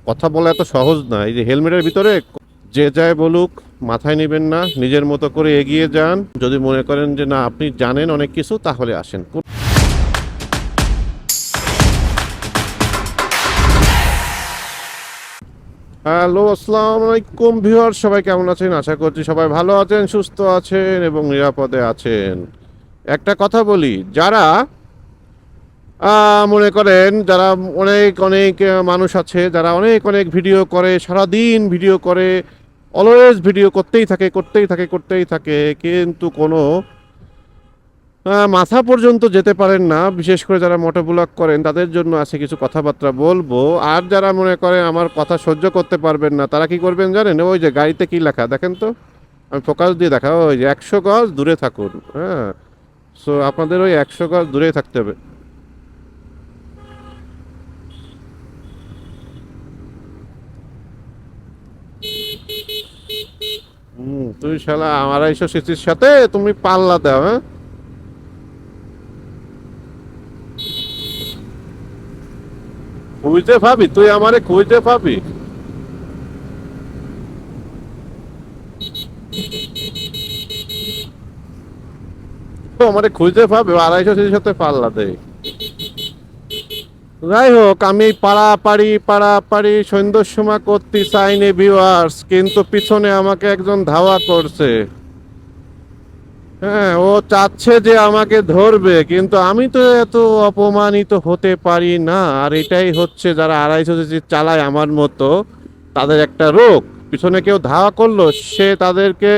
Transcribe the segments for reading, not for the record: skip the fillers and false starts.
কথা বলা এত সহজ না। এই যে হেলমেটের ভিতরে যে যায় বলুক মাথায় নেবেন না, নিজের মতো করে এগিয়ে যান। যদি মনে করেন যে না আপনি জানেন অনেক কিছু, তাহলে আসেন। হ্যালো, আসসালামু আলাইকুম ভিউয়ার, সবাই কেমন আছেন? আশা করছি সবাই ভালো আছেন, সুস্থ আছেন এবং নিরাপদে আছেন। একটা কথা বলি, যারা মনে করেন যারা অনেক অনেক মানুষ আছে যারা অনেক অনেক ভিডিও করে, সারাদিন ভিডিও করে, অলওয়েজ ভিডিও করতেই থাকে, কিন্তু কোনো মাথা পর্যন্ত যেতে পারেন না। বিশেষ করে যারা মোটোব্লগ করেন তাদের জন্য আছে কিছু কথাবার্তা বলবো। আর যারা মনে করেন আমার কথা সহ্য করতে পারবেন না, তারা কি করবেন জানেন? ওই যে গাড়িতে কি লেখা দেখেন তো, আমি ফোকাস দিয়ে দেখা, ওই যে 100 গজ দূরে থাকুন। হ্যাঁ, সো আপনাদের ওই 100 গজ দূরেই থাকতে হবে। তুই শালা আমার এইসব স্মৃতির সাথে তুমি পাল্লা দাও, হ্যাঁ? খুঁজতে পাবি তুই, আমারে খুঁজতে পাবি? তো আমারে খুঁজতে পাবে 250 সাথে পাল্লা দেয়। যাই হোক, আমি পাড়াপাড়ি সন্ধ্যার সময় করতে চাইনি ভিউয়ার্স, কিন্তু পিছনে আমাকে একজন ধাওয়া করছে। হ্যাঁ, ও চাচ্ছে যে আমাকে ধরবে, কিন্তু আমি তো এত অপমানিত হতে পারি না। আর এটাই হচ্ছে যারা 250 চালায় আমার মতো, তাদের একটা রোগ। পিছনে কেউ ধাওয়া করলো, সে তাদেরকে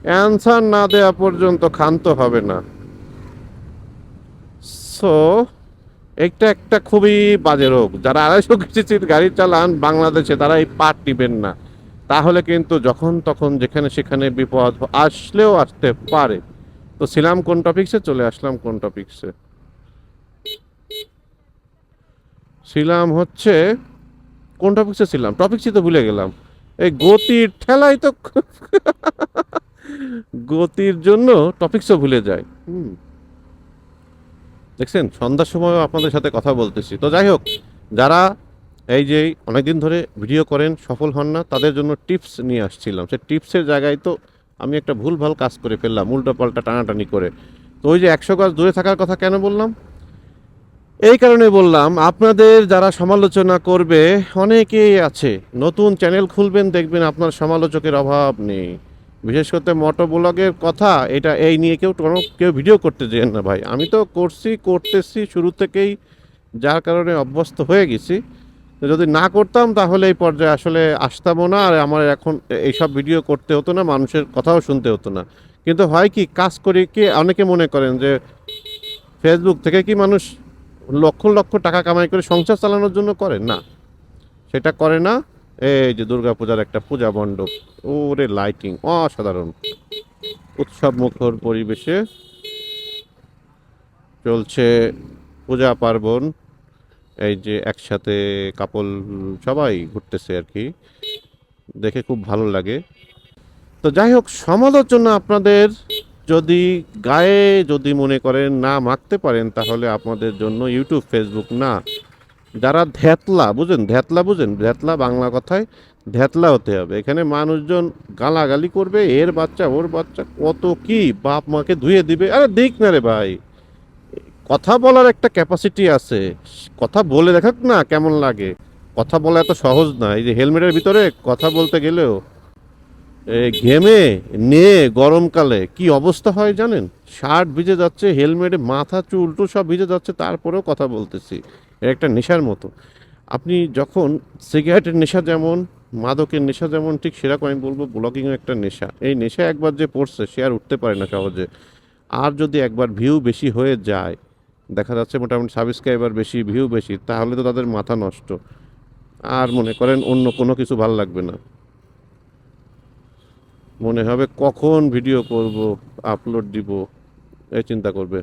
অ্যান্সার না দেওয়া পর্যন্ত ক্ষান্ত হবে না। সো এটা একটা খুবই বাজে রোগ। যারা 250 গাড়ি চালান বাংলাদেশে, তারা এই পাট নিবেন না। তাহলে কিন্তু যখন তখন যেখানে সেখানে বিপদ আসলেও আসতে পারে। তো ছিলাম কোন টপিকসে, চলে আসলাম কোন টপিকসে, ছিলাম হচ্ছে কোন টপিকসে ছিলাম, টপিকসই তো ভুলে গেলাম। এই গতির ঠেলাই তো গতির জন্য টপিকসও ভুলে যায়। দেখছেন, সন্ধ্যার সময়ও আপনাদের সাথে কথা বলতেছি। তো যাই হোক, যারা এই যে অনেকদিন ধরে ভিডিও করেন সফল হন না, তাদের জন্য টিপস নিয়ে আসছিলাম। সে টিপসের জায়গায় তো আমি একটা ভুলভাল কাজ করে ফেললাম, উল্টো পাল্টা টানাটানি করে। তো ওই যে 100 গজ দূরে থাকার কথা কেন বললাম? এই কারণে বললাম, আপনাদের যারা সমালোচনা করবে অনেকেই আছে। নতুন চ্যানেল খুলবেন, দেখবেন আপনার সমালোচকের অভাব নেই। বিশেষ করে মোটো ব্লগের কথা, এটা এই নিয়ে কেউ ভিডিও করতে যেন না ভাই। আমি তো করতেছি শুরু থেকেই, যার কারণে অভ্যস্ত হয়ে গেছি। যদি না করতাম তাহলে এই পর্যায়ে আসলে আসতামও না, আর আমার এখন এইসব ভিডিও করতে হতো না, মানুষের কথাও শুনতে হতো না। কিন্তু হয় কি, কাজ করি কি, অনেকে মনে করেন যে ফেসবুক থেকে কি মানুষ লক্ষ লক্ষ টাকা কামাই করে সংসার চালানোর জন্য করে? না, সেটা করে না। এই যে দুর্গাপূজার একটা পূজা মণ্ডপ, ওরে লাইটিং অসাধারণ, উৎসব মুখর পরিবেশে চলছে পূজা পার্বণ। এই যে একসাথে কাপল সবাই ঘুরতেছে আর কি, দেখে খুব ভালো লাগে। তো যাই হোক, সমালোচনা আপনাদের যদি গায়ে যদি মনে করেন না মাখতে পারেন, তাহলে আপনাদের জন্য ইউটিউব ফেসবুক না। যারা ধ্যাতলা বুঝেন, ধ্যাতলা বাংলা কথায় ধ্যাতলা হতে হবে। এখানে মানুষজন গালাগালি করবে, এর বাচ্চা ওর বাচ্চা কত কি, বাপ মাকে ধুয়ে দিবে। আরে দেখ না রে ভাই, কথা বলার একটা ক্যাপাসিটি আছে, কথা বলে দেখাক না কেমন লাগে। কথা বলা এত সহজ না। এই যে হেলমেটের ভিতরে কথা বলতে গেলেও ঘেমে নিয়ে গরমকালে কি অবস্থা হয় জানেন? শার্ট ভিজে যাচ্ছে, হেলমেটে মাথা চুল টুল সব ভিজে যাচ্ছে, তারপরেও কথা বলতেছি। এর একটা নেশার মতো। আপনি যখন সিগারেটের নেশা যেমন, মাদকের নেশা যেমন, ঠিক সেরকম আমি বলবো ব্লগিংও একটা নেশা। এই নেশা একবার যে পড়ছে, সে আর উঠতে পারে না সহজে। আর যদি একবার ভিউ বেশি হয়ে যায়, দেখা যাচ্ছে মোটামুটি সাবস্ক্রাইবার বেশি, ভিউ বেশি, তাহলে তো তাদের মাথা নষ্ট। আর মনে করেন অন্য কোনো কিছু ভালো লাগবে না, মনে হবে কখন ভিডিও করব, আপলোড দিব, এই চিন্তা করবে।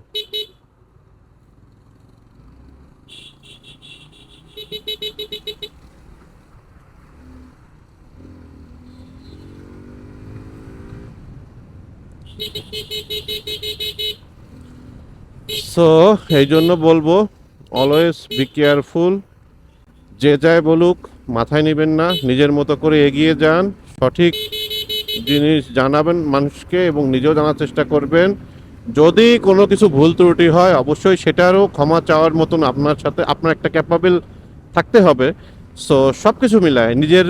সো এই জন্য বলবো, অলওয়েজ বি কেয়ারফুল। যে যায় বলুক মাথায় নেবেন না, নিজের মতো করে এগিয়ে যান, সঠিক জিনিস জানাবেন মানুষকে এবং নিজেও জানার চেষ্টা করবেন। যদি কোনো কিছু ভুল ত্রুটি হয় অবশ্যই সেটারও ক্ষমা চাওয়ার মতন আপনার সাথে আপনার একটা ক্যাপাবেল থাকতে হবে। সো সব কিছু মিলায় নিজের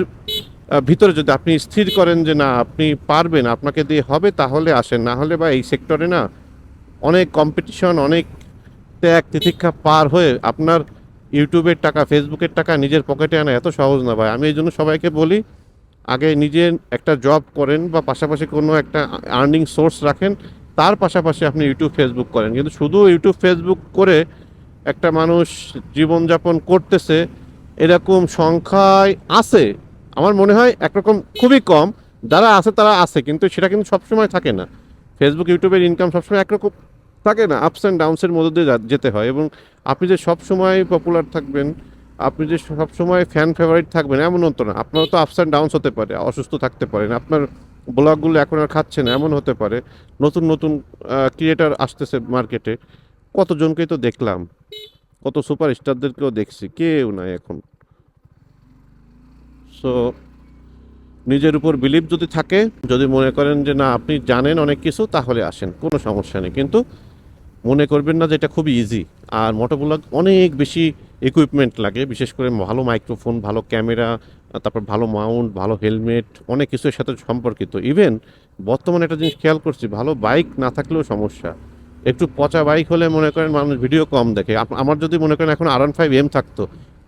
ভিতরে যদি আপনি স্থির করেন যে না আপনি পারবেন, আপনাকে দিয়ে হবে, তাহলে আসেন। না হলে বা এই সেক্টরে না অনেক কম্পিটিশন, অনেক ত্যাগ তিতিক্ষা পার হয়ে আপনার ইউটিউবের টাকা, ফেসবুকের টাকা নিজের পকেটে আনা এত সহজ না ভাই। আমি এই জন্য সবাইকে বলি, আগে নিজের একটা জব করেন বা পাশাপাশি কোনো একটা আর্নিং সোর্স রাখেন, তার পাশাপাশি আপনি ইউটিউব ফেসবুক করেন। কিন্তু শুধু ইউটিউব ফেসবুক করে একটা মানুষ জীবনযাপন করতেছে এরকম সংখ্যায় আছে, আমার মনে হয় একরকম খুবই কম। যারা আছে তারা আছে, কিন্তু সেটা কিন্তু সবসময় থাকে না। ফেসবুক ইউটিউবের ইনকাম সবসময় একরকম থাকে না, আপস অ্যান্ড ডাউনসের মধ্যে দিয়ে যেতে হয়। এবং আপনি যে সবসময় পপুলার থাকবেন, আপনি যে সবসময় ফ্যান ফেভারিট থাকবেন এমনও তো না। আপনারও তো আপস অ্যান্ড ডাউনস হতে পারে, অসুস্থ থাকতে পারেন, আপনার ব্লগগুলো এখন আর খাচ্ছে না এমন হতে পারে। নতুন নতুন ক্রিয়েটার আসতেছে মার্কেটে, কতজনকেই তো দেখলাম, কত সুপার স্টারদেরকেও দেখছি, কেউ নাই এখন। সো নিজের উপর বিলিভ যদি থাকে, যদি মনে করেন যে না আপনি জানেন অনেক কিছু, তাহলে আসেন, কোনো সমস্যা নেই। কিন্তু মনে করবেন না যে এটা খুবই ইজি। আর মোটোব্লগ অনেক বেশি ইকুইপমেন্ট লাগে, বিশেষ করে ভালো মাইক্রোফোন, ভালো ক্যামেরা, তারপর ভালো মাউন্ট, ভালো হেলমেট, অনেক কিছুর সাথে সম্পর্কিত। ইভেন বর্তমানে একটা জিনিস খেয়াল করছি, ভালো বাইক না থাকলেও সমস্যা। একটু পচা বাইক হলে মনে করেন মানুষ ভিডিও কম দেখে। আমার যদি মনে করেন এখন R15M থাকতো,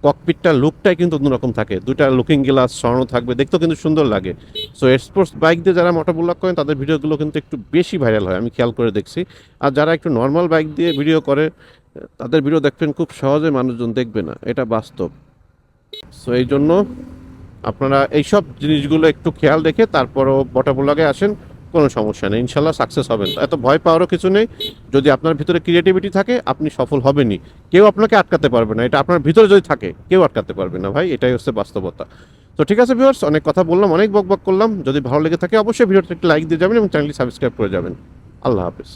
ককপিটটার লুকটাই কিন্তু অন্যরকম থাকে, দুইটা লুকিং গ্লাস সরানো থাকবে, দেখতেও কিন্তু সুন্দর লাগে। সো স্পোর্টস বাইক দিয়ে যারা মোটোব্লগ করেন তাদের ভিডিওগুলো কিন্তু একটু বেশি ভাইরাল হয়, আমি খেয়াল করে দেখছি। আর যারা একটু নর্মাল বাইক দিয়ে ভিডিও করে তাদের ভিডিও দেখবেন খুব সহজে মানুষজন দেখবে না, এটা বাস্তব। সো এই জন্য আপনারা এইসব জিনিসগুলো একটু খেয়াল রেখে তারপরও মোটোব্লগে আসেন, কোনো সমস্যা নেই, ইনশাল্লাহ সাকসেস হবেন। এত ভয় পাওয়ারও কিছু নেই। যদি আপনার ভিতরে ক্রিয়েটিভিটি থাকে আপনি সফল হবেনই, কেউ আপনাকে আটকাতে পারবে না। এটা আপনার ভিতরে যদি থাকে কেউ আটকাতে পারবে না ভাই, এটাই হচ্ছে বাস্তবতা। তো ঠিক আছে ভিউয়ার্স, অনেক কথা বললাম, অনেক বকবক করলাম। যদি ভালো লেগে থাকে অবশ্যই ভিডিওটা একটু লাইক দিয়ে যাবেন এবং চ্যানেলটি সাবস্ক্রাইব করে যাবেন। আল্লাহ হাফেজ।